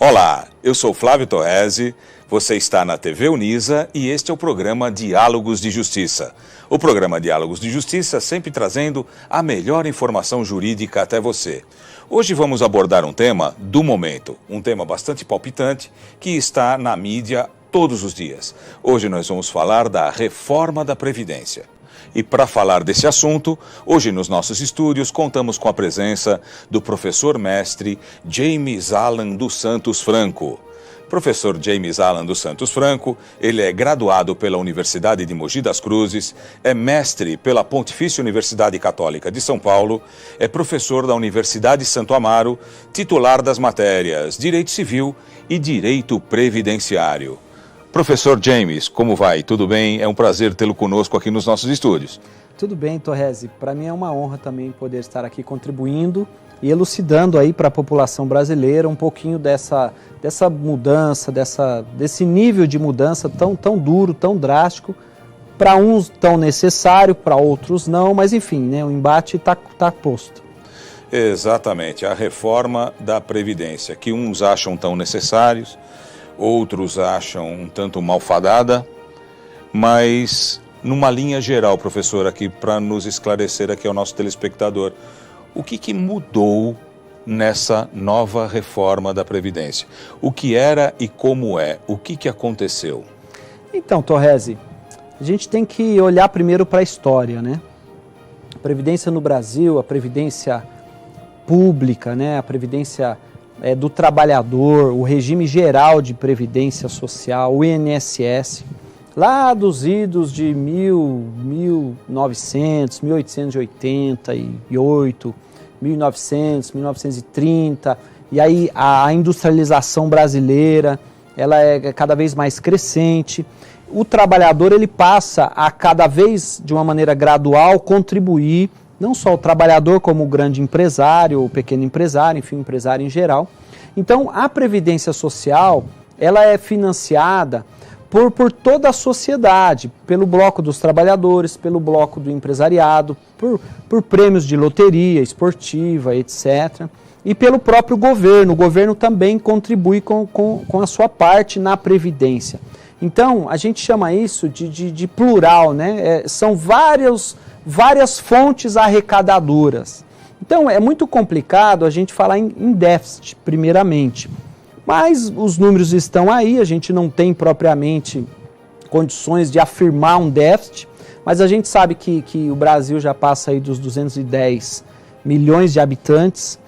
Olá, eu sou Flávio Torresi, você está na TV Unisa e este é o programa Diálogos de Justiça. O programa Diálogos de Justiça sempre trazendo a melhor informação jurídica até você. Hoje vamos abordar um tema do momento, um tema bastante palpitante que está na mídia todos os dias. Hoje nós vamos falar da reforma da Previdência. E para falar desse assunto, hoje nos nossos estúdios contamos com a presença do professor mestre James Alan dos Santos Franco. Professor James Alan dos Santos Franco, ele é graduado pela Universidade de Mogi das Cruzes, é mestre pela Pontifícia Universidade Católica de São Paulo, é professor da Universidade Santo Amaro, titular das matérias Direito Civil e Direito Previdenciário. Professor James, como vai? Tudo bem? É um prazer tê-lo conosco aqui nos nossos estúdios. Tudo bem, Torresi. Para mim é uma honra também poder estar aqui contribuindo e elucidando aí para a população brasileira um pouquinho dessa mudança, desse nível de mudança tão duro, tão drástico, para uns tão necessário, para outros não, mas enfim, né, o embate está posto. Exatamente, a reforma da Previdência, que uns acham tão necessários, outros acham um tanto malfadada, mas numa linha geral, professor, aqui para nos esclarecer aqui ao nosso telespectador, o que mudou nessa nova reforma da Previdência? O que era e como é? O que aconteceu? Então, Torresi, a gente tem que olhar primeiro para a história, né? A Previdência no Brasil, a Previdência pública, né? A Previdência do trabalhador, o regime geral de previdência social, o INSS, lá dos idos de 1900, 1888, 1900, 1930, e aí a industrialização brasileira, ela é cada vez mais crescente. O trabalhador, ele passa a cada vez, de uma maneira gradual, contribuir, não só o trabalhador como o grande empresário, o pequeno empresário, enfim, o empresário em geral. Então, a Previdência Social, ela é financiada por toda a sociedade, pelo bloco dos trabalhadores, pelo bloco do empresariado, por prêmios de loteria esportiva, etc. E pelo próprio governo. O governo também contribui com a sua parte na Previdência. Então, a gente chama isso de plural, né? São várias fontes arrecadadoras. Então, é muito complicado a gente falar em déficit, primeiramente. Mas os números estão aí, a gente não tem propriamente condições de afirmar um déficit, mas a gente sabe que o Brasil já passa aí dos 210 milhões de habitantes,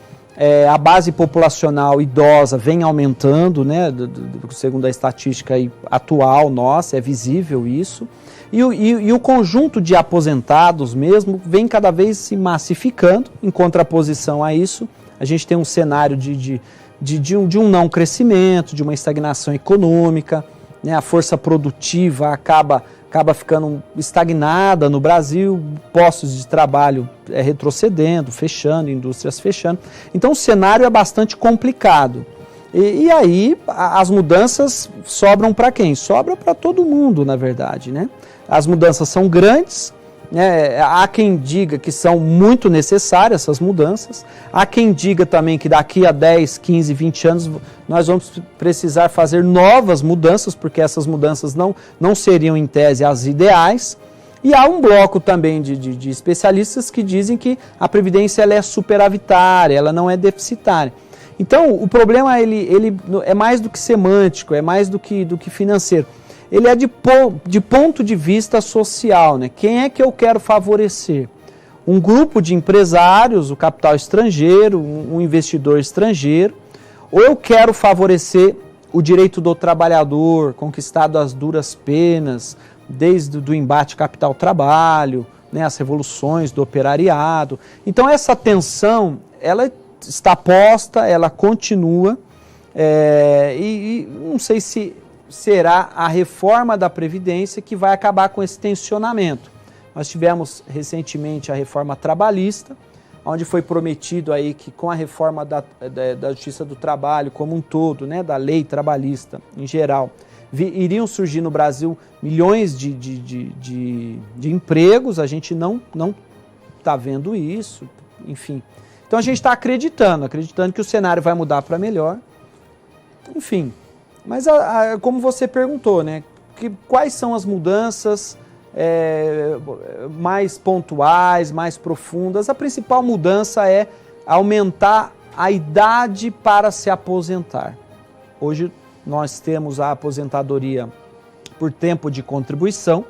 a base populacional idosa vem aumentando, né, segundo a estatística aí atual nossa, é visível isso, e o conjunto de aposentados mesmo vem cada vez se massificando. Em contraposição a isso, a gente tem um cenário de um não crescimento, de uma estagnação econômica, né? A força produtiva acaba ficando estagnada no Brasil, postos de trabalho retrocedendo, fechando, indústrias fechando. Então o cenário é bastante complicado. E aí as mudanças sobram para quem? Sobra para todo mundo, na verdade, né? As mudanças são grandes, né? Há quem diga que são muito necessárias essas mudanças, há quem diga também que daqui a 10, 15, 20 anos nós vamos precisar fazer novas mudanças, porque essas mudanças não seriam em tese as ideais, e há um bloco também de especialistas que dizem que a Previdência ela é superavitária, ela não é deficitária. Então o problema ele é mais do que semântico, é mais do que financeiro. Ele é de ponto de vista social, né? Quem é que eu quero favorecer? Um grupo de empresários, o capital estrangeiro, um investidor estrangeiro, ou eu quero favorecer o direito do trabalhador, conquistado às duras penas, desde o embate capital-trabalho, né, as revoluções do operariado. Então essa tensão, ela está posta, ela continua, e não sei se será a reforma da Previdência que vai acabar com esse tensionamento. Nós tivemos recentemente a reforma trabalhista, onde foi prometido aí que com a reforma da Justiça do Trabalho como um todo, né, da lei trabalhista em geral, iriam surgir no Brasil milhões de empregos. A gente não está vendo isso, enfim. Então a gente está acreditando que o cenário vai mudar para melhor. enfim. Mas como você perguntou, né? Quais são as mudanças mais pontuais, mais profundas? A principal mudança é aumentar a idade para se aposentar. Hoje nós temos a aposentadoria por tempo de contribuição,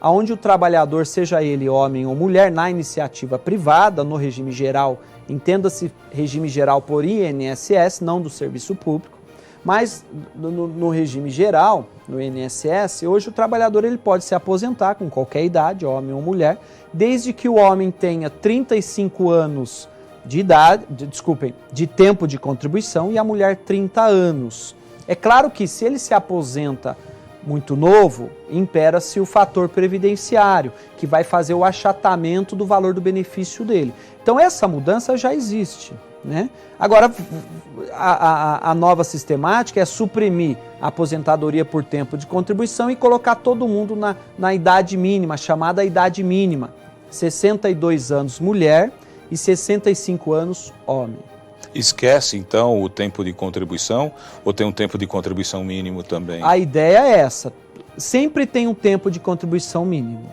onde o trabalhador, seja ele homem ou mulher, na iniciativa privada, no regime geral, entenda-se regime geral por INSS, não do serviço público, mas no regime geral, no INSS, hoje o trabalhador ele pode se aposentar com qualquer idade, homem ou mulher, desde que o homem tenha 35 anos de tempo de contribuição e a mulher 30 anos. É claro que se ele se aposenta muito novo, impera-se o fator previdenciário, que vai fazer o achatamento do valor do benefício dele. Então essa mudança já existe, né? Agora, a nova sistemática é suprimir a aposentadoria por tempo de contribuição e colocar todo mundo na idade mínima, chamada idade mínima, 62 anos mulher e 65 anos homem. Esquece, então, o tempo de contribuição ou tem um tempo de contribuição mínimo também? A ideia é essa. Sempre tem um tempo de contribuição mínimo,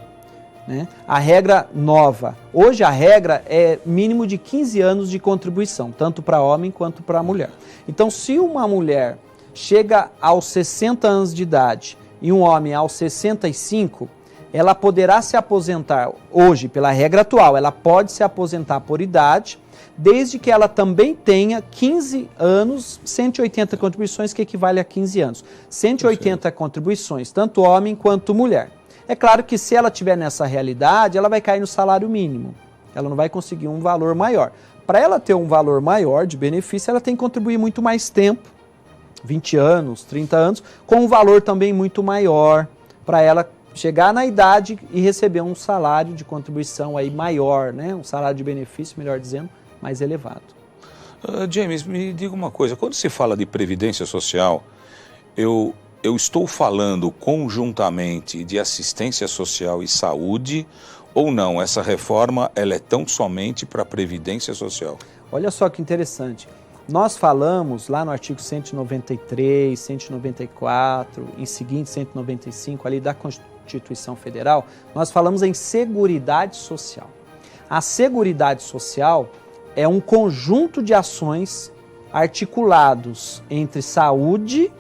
né? A regra nova. Hoje a regra é mínimo de 15 anos de contribuição, tanto para homem quanto para mulher. Então, se uma mulher chega aos 60 anos de idade e um homem aos 65, ela poderá se aposentar hoje, pela regra atual, ela pode se aposentar por idade, desde que ela também tenha 15 anos, 180 contribuições, que equivale a 15 anos. 180 contribuições, tanto homem quanto mulher. É claro que se ela estiver nessa realidade, ela vai cair no salário mínimo. Ela não vai conseguir um valor maior. Para ela ter um valor maior de benefício, ela tem que contribuir muito mais tempo, 20 anos, 30 anos, com um valor também muito maior, para ela chegar na idade e receber um salário de contribuição aí maior, né? Um salário de benefício, melhor dizendo, mais elevado. James, me diga uma coisa, quando se fala de previdência social, eu estou falando conjuntamente de assistência social e saúde ou não? Essa reforma ela é tão somente para a previdência social? Olha só que interessante. Nós falamos lá no artigo 193, 194, em seguinte 195 ali da Constituição Federal, nós falamos em Seguridade Social. A Seguridade Social é um conjunto de ações articulados entre saúde,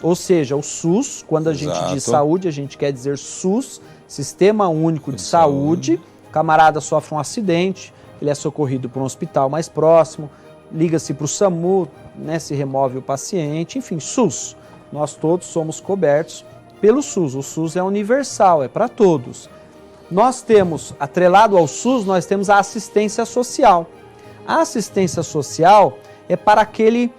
ou seja, o SUS, quando a gente diz saúde, a gente quer dizer SUS, Sistema Único de Saúde. O camarada sofre um acidente, ele é socorrido para um hospital mais próximo, liga-se para o SAMU, né, se remove o paciente, enfim, SUS. Nós todos somos cobertos pelo SUS. O SUS é universal, é para todos. Nós temos, atrelado ao SUS, nós temos a assistência social. A assistência social é para aquele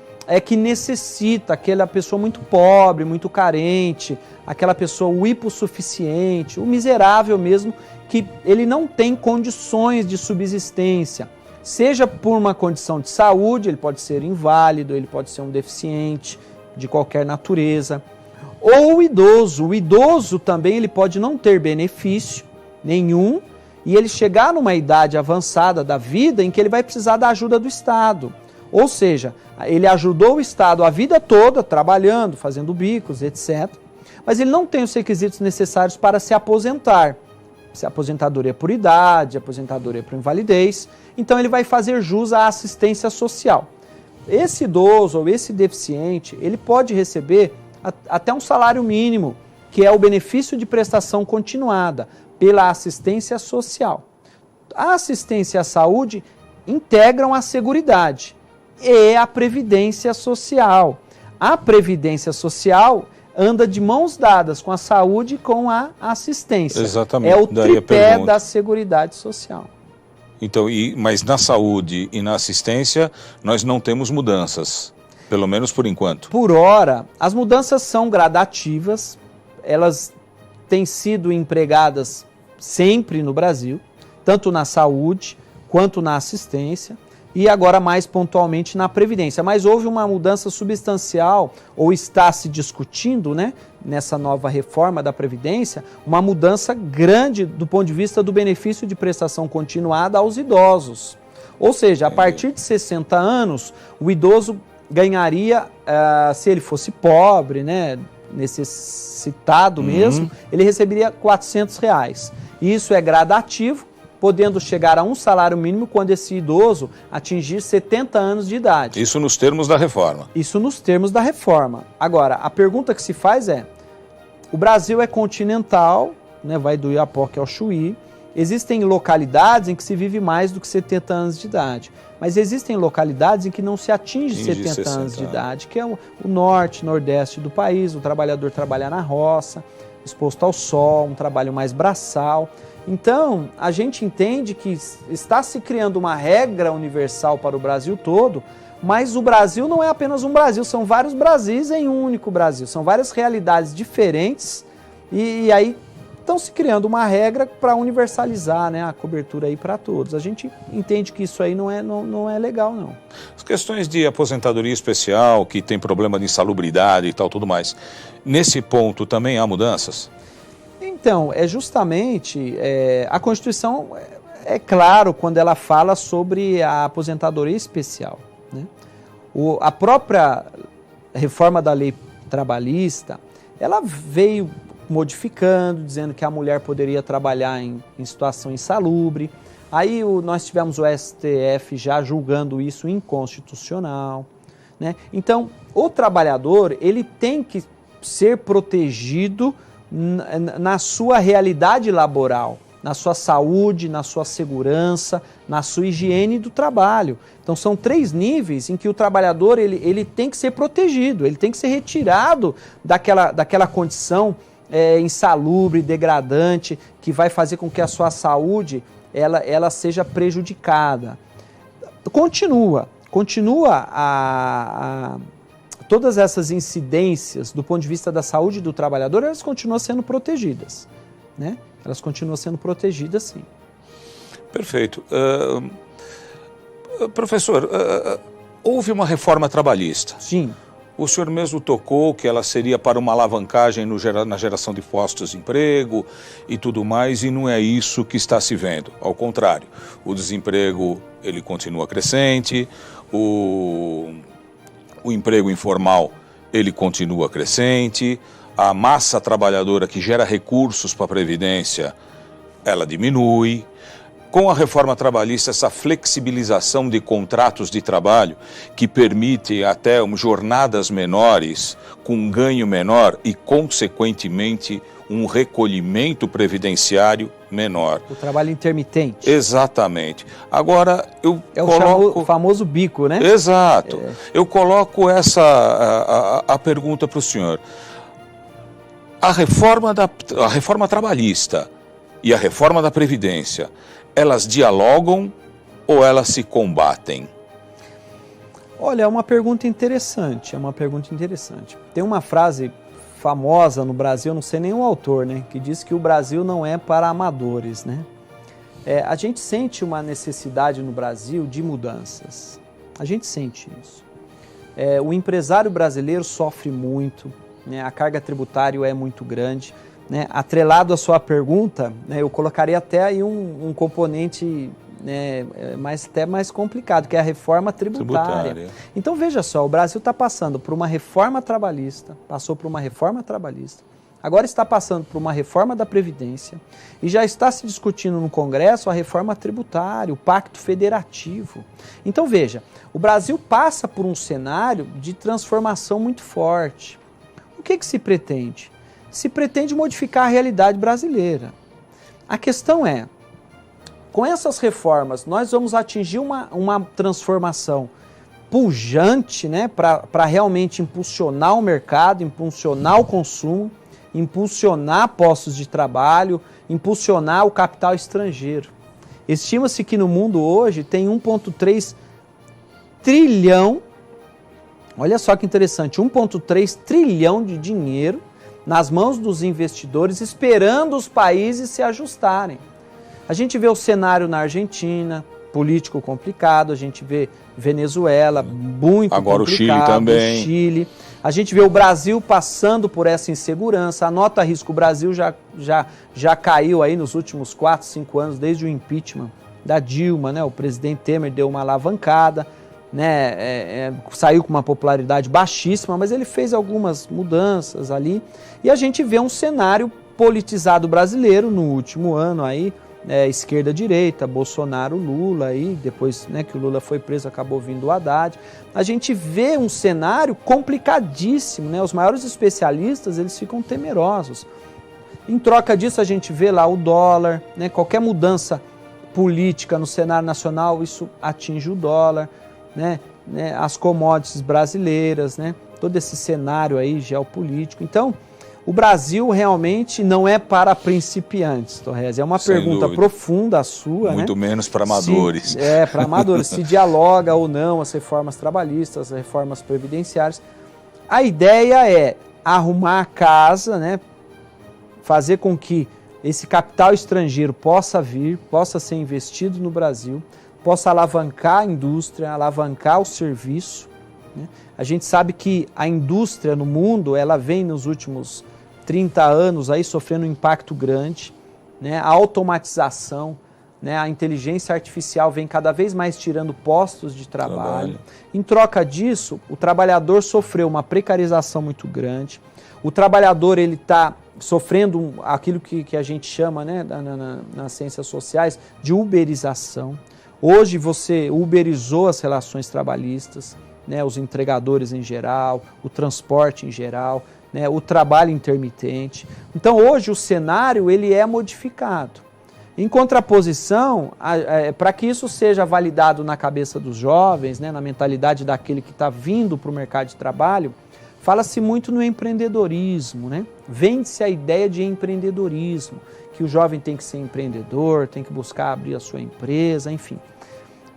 que necessita, aquela pessoa muito pobre, muito carente, aquela pessoa o hipossuficiente, o miserável mesmo, que ele não tem condições de subsistência. Seja por uma condição de saúde, ele pode ser inválido, ele pode ser um deficiente de qualquer natureza. Ou o idoso. O idoso também ele pode não ter benefício nenhum e ele chegar numa idade avançada da vida em que ele vai precisar da ajuda do Estado. Ou seja, ele ajudou o Estado a vida toda, trabalhando, fazendo bicos, etc. Mas ele não tem os requisitos necessários para se aposentar. Se aposentadoria por idade, aposentadoria por invalidez. Então ele vai fazer jus à assistência social. Esse idoso ou esse deficiente, ele pode receber até um salário mínimo, que é o benefício de prestação continuada pela assistência social. A assistência à saúde integram a Seguridade e a Previdência Social. A Previdência Social anda de mãos dadas com a saúde e com a assistência. Exatamente. É o tripé da Seguridade Social. Então, mas na saúde e na assistência nós não temos mudanças, pelo menos por enquanto. Por hora, as mudanças são gradativas, elas têm sido empregadas sempre no Brasil, tanto na saúde quanto na assistência e agora mais pontualmente na Previdência. Mas houve uma mudança substancial, ou está se discutindo, né, nessa nova reforma da Previdência, uma mudança grande do ponto de vista do benefício de prestação continuada aos idosos. Ou seja, a partir de 60 anos, o idoso ganharia, se ele fosse pobre, né, necessitado mesmo, ele receberia R$400. Isso é gradativo, podendo chegar a um salário mínimo quando esse idoso atingir 70 anos de idade. Isso nos termos da reforma. Isso nos termos da reforma. Agora, a pergunta que se faz é, o Brasil é continental, né, vai do Iapoque ao Chuí, existem localidades em que se vive mais do que 70 anos de idade, mas existem localidades em que não se atinge 70 anos de idade, que é o norte, nordeste do país, o trabalhador trabalha na roça, exposto ao sol, um trabalho mais braçal. Então, a gente entende que está se criando uma regra universal para o Brasil todo, mas o Brasil não é apenas um Brasil, são vários Brasis em um único Brasil, são várias realidades diferentes e aí estão se criando uma regra para universalizar, né, a cobertura aí para todos. A gente entende que isso aí não é legal, não. As questões de aposentadoria especial, que tem problema de insalubridade e tal, tudo mais, nesse ponto também há mudanças? Então, é justamente, a Constituição é claro quando ela fala sobre a aposentadoria especial, né? A própria reforma da lei trabalhista, ela veio modificando, dizendo que a mulher poderia trabalhar em situação insalubre. Aí nós tivemos o STF já julgando isso inconstitucional, né? Então, o trabalhador, ele tem que ser protegido na sua realidade laboral, na sua saúde, na sua segurança, na sua higiene do trabalho. Então são 3 níveis em que o trabalhador ele tem que ser protegido, ele tem que ser retirado daquela condição insalubre, degradante, que vai fazer com que a sua saúde ela seja prejudicada. Continua todas essas incidências do ponto de vista da saúde do trabalhador, elas continuam sendo protegidas, né? Elas continuam sendo protegidas, sim. Perfeito. Professor, houve uma reforma trabalhista. Sim. O senhor mesmo tocou que ela seria para uma alavancagem na geração de postos de emprego e tudo mais, e não é isso que está se vendo. Ao contrário, o desemprego ele continua crescente, o emprego informal ele continua crescente, a massa trabalhadora que gera recursos para a Previdência, ela diminui. Com a reforma trabalhista, essa flexibilização de contratos de trabalho que permite até jornadas menores, com um ganho menor e, consequentemente, um recolhimento previdenciário menor. O trabalho intermitente. Exatamente. Agora, o famoso bico, né? Exato. Eu coloco a pergunta para o senhor. A reforma trabalhista e a reforma da Previdência, elas dialogam ou elas se combatem? Olha, é uma pergunta interessante, Tem uma frase famosa no Brasil, não sei nem o autor, né, que diz que o Brasil não é para amadores, né? A gente sente uma necessidade no Brasil de mudanças. A gente sente isso. O empresário brasileiro sofre muito, né, a carga tributária é muito grande, né? Atrelado à sua pergunta, né, eu colocaria até aí um componente, né, até mais complicado, que é a reforma tributária. Então veja só, o Brasil está passando por uma reforma trabalhista, agora está passando por uma reforma da Previdência e já está se discutindo no Congresso a reforma tributária, o Pacto Federativo. Então veja, o Brasil passa por um cenário de transformação muito forte. O que se pretende? Se pretende modificar a realidade brasileira. A questão é, com essas reformas, nós vamos atingir uma transformação pujante, né, para realmente impulsionar o mercado, impulsionar o consumo, impulsionar postos de trabalho, impulsionar o capital estrangeiro. Estima-se que no mundo hoje tem 1,3 trilhão, olha só que interessante, 1,3 trilhão de dinheiro nas mãos dos investidores, esperando os países se ajustarem. A gente vê o cenário na Argentina, político complicado, a gente vê Venezuela, muito agora complicado. Agora o Chile também. Chile. A gente vê o Brasil passando por essa insegurança, a nota risco Brasil já caiu aí nos últimos 4, 5 anos, desde o impeachment da Dilma, né? O presidente Temer deu uma alavancada, né, saiu com uma popularidade baixíssima, mas ele fez algumas mudanças ali. E a gente vê um cenário politizado brasileiro no último ano aí, esquerda-direita, Bolsonaro, Lula, aí, depois, né, que o Lula foi preso, acabou vindo o Haddad. A gente vê um cenário complicadíssimo, né? Os maiores especialistas, eles ficam temerosos. Em troca disso, a gente vê lá o dólar, né? Qualquer mudança política no cenário nacional, isso atinge o dólar, né? As commodities brasileiras, né? Todo esse cenário aí geopolítico. Então, o Brasil realmente não é para principiantes, Torresi. É uma pergunta profunda a sua, muito né? menos para amadores. Para amadores. Se dialoga ou não as reformas trabalhistas, as reformas previdenciárias. A ideia é arrumar a casa, né? Fazer com que esse capital estrangeiro possa vir, possa ser investido no Brasil, possa alavancar a indústria, alavancar o serviço, né? A gente sabe que a indústria no mundo, ela vem nos últimos 30 anos aí sofrendo um impacto grande, né? A automatização, né? A inteligência artificial vem cada vez mais tirando postos de trabalho. Em troca disso, o trabalhador sofreu uma precarização muito grande. O trabalhador ele está sofrendo aquilo que a gente chama, né, nas ciências sociais de uberização. Hoje você uberizou as relações trabalhistas, né, os entregadores em geral, o transporte em geral, né, o trabalho intermitente. Então hoje o cenário ele é modificado. Em contraposição, para que isso seja validado na cabeça dos jovens, né, na mentalidade daquele que está vindo para o mercado de trabalho, fala-se muito no empreendedorismo, né? Vende-se a ideia de empreendedorismo, que o jovem tem que ser empreendedor, tem que buscar abrir a sua empresa, enfim.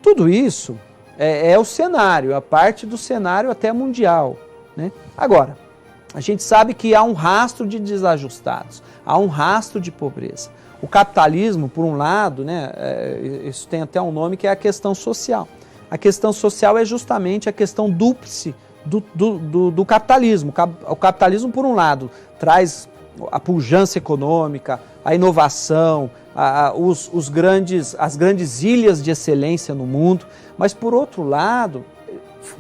Tudo isso é o cenário, a parte do cenário até mundial, né? Agora, a gente sabe que há um rastro de desajustados, há um rastro de pobreza. O capitalismo, por um lado, né, isso tem até um nome que é a questão social. A questão social é justamente a questão dúplice do capitalismo. O capitalismo, por um lado, traz a pujança econômica, a inovação, as grandes ilhas de excelência no mundo, mas, por outro lado,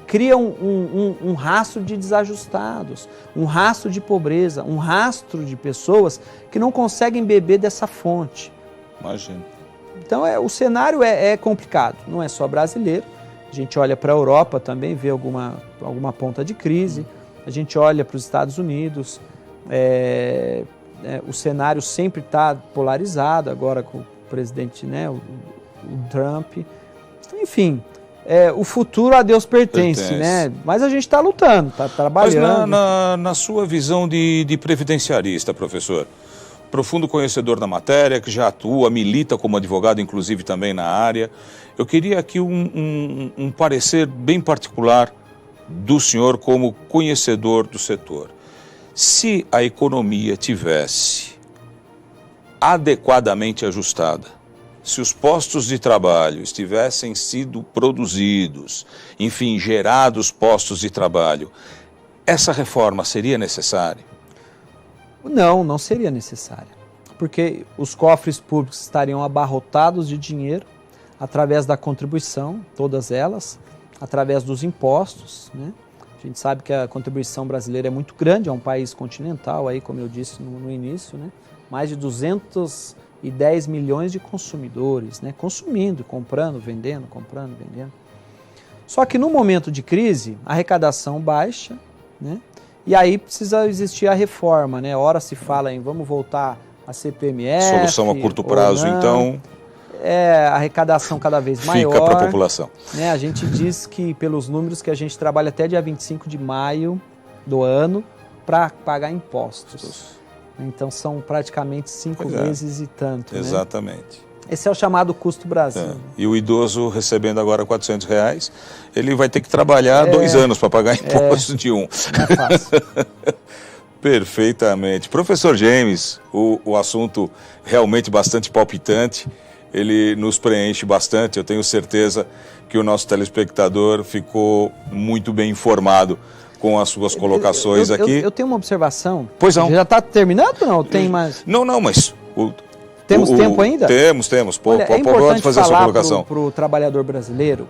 cria um rastro de desajustados, um rastro de pobreza, um rastro de pessoas que não conseguem beber dessa fonte. Imagino. Então, o cenário é complicado, não é só brasileiro. A gente olha para a Europa também, vê alguma ponta de crise. A gente olha para os Estados Unidos, o cenário sempre está polarizado, agora com o presidente, né, o Trump. Enfim, o futuro a Deus pertence, né? Mas a gente está lutando, está trabalhando. Mas na sua visão de previdenciarista, professor, profundo conhecedor da matéria, que já atua, milita como advogado, inclusive também na área, eu queria aqui um parecer bem particular do senhor como conhecedor do setor. Se a economia tivesse adequadamente ajustada, se os postos de trabalho tivessem sido produzidos, enfim, gerados postos de trabalho, essa reforma seria necessária? Não seria necessária, porque os cofres públicos estariam abarrotados de dinheiro através da contribuição, todas elas, através dos impostos, né? A gente sabe que a contribuição brasileira é muito grande, é um país continental, aí, como eu disse no início, né? Mais de 210 milhões de consumidores, né? Consumindo, comprando, vendendo, comprando, vendendo. Só que no momento de crise, a arrecadação baixa, né? E aí precisa existir a reforma, né? Ora se fala em vamos voltar a CPMF. Solução a curto prazo, então. A arrecadação cada vez maior. Fica para a população. Né? A gente diz que, pelos números, que a gente trabalha até dia 25 de maio do ano para pagar impostos. Então são praticamente 5 vezes e tanto. Exatamente. Né? Esse é o chamado custo Brasil. E o idoso recebendo agora R$400, ele vai ter que trabalhar 2 anos para pagar imposto de um. Não é fácil. Perfeitamente. Professor James, o assunto realmente bastante palpitante, ele nos preenche bastante. Eu tenho certeza que o nosso telespectador ficou muito bem informado com as suas colocações aqui. Eu tenho uma observação. Pois não. Já está terminando ou não? Tem mais? Não, mas... Temos tempo ainda? Temos. Olha, pode fazer a sua colocação. Para o trabalhador brasileiro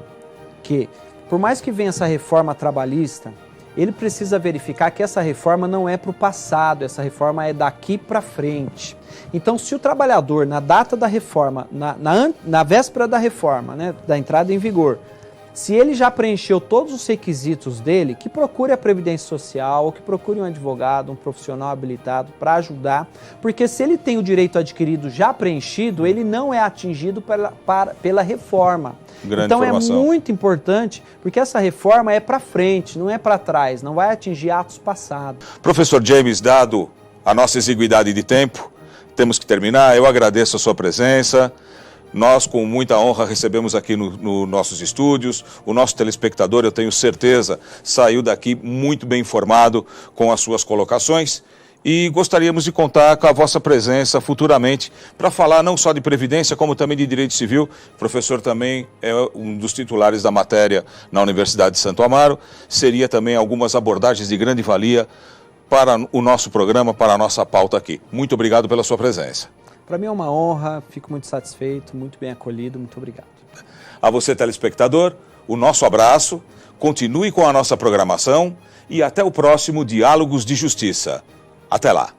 que por mais que venha essa reforma trabalhista, ele precisa verificar que essa reforma não é para o passado, essa reforma é daqui para frente. Então, se o trabalhador, na data da reforma, na véspera da reforma, né, da entrada em vigor, se ele já preencheu todos os requisitos dele, que procure a Previdência Social, ou que procure um advogado, um profissional habilitado para ajudar, porque se ele tem o direito adquirido já preenchido, ele não é atingido pela reforma. Grande então informação. É muito importante, porque essa reforma é para frente, não é para trás, não vai atingir atos passados. Professor James, dado a nossa exiguidade de tempo, temos que terminar. Eu agradeço a sua presença. Nós, com muita honra, recebemos aqui nos nossos estúdios. O nosso telespectador, eu tenho certeza, saiu daqui muito bem informado com as suas colocações. E gostaríamos de contar com a vossa presença futuramente para falar não só de Previdência, como também de Direito Civil. O professor também é um dos titulares da matéria na Universidade de Santo Amaro. Seria também algumas abordagens de grande valia para o nosso programa, para a nossa pauta aqui. Muito obrigado pela sua presença. Para mim é uma honra, fico muito satisfeito, muito bem acolhido, muito obrigado. A você, telespectador, o nosso abraço, continue com a nossa programação e até o próximo Diálogos de Justiça. Até lá!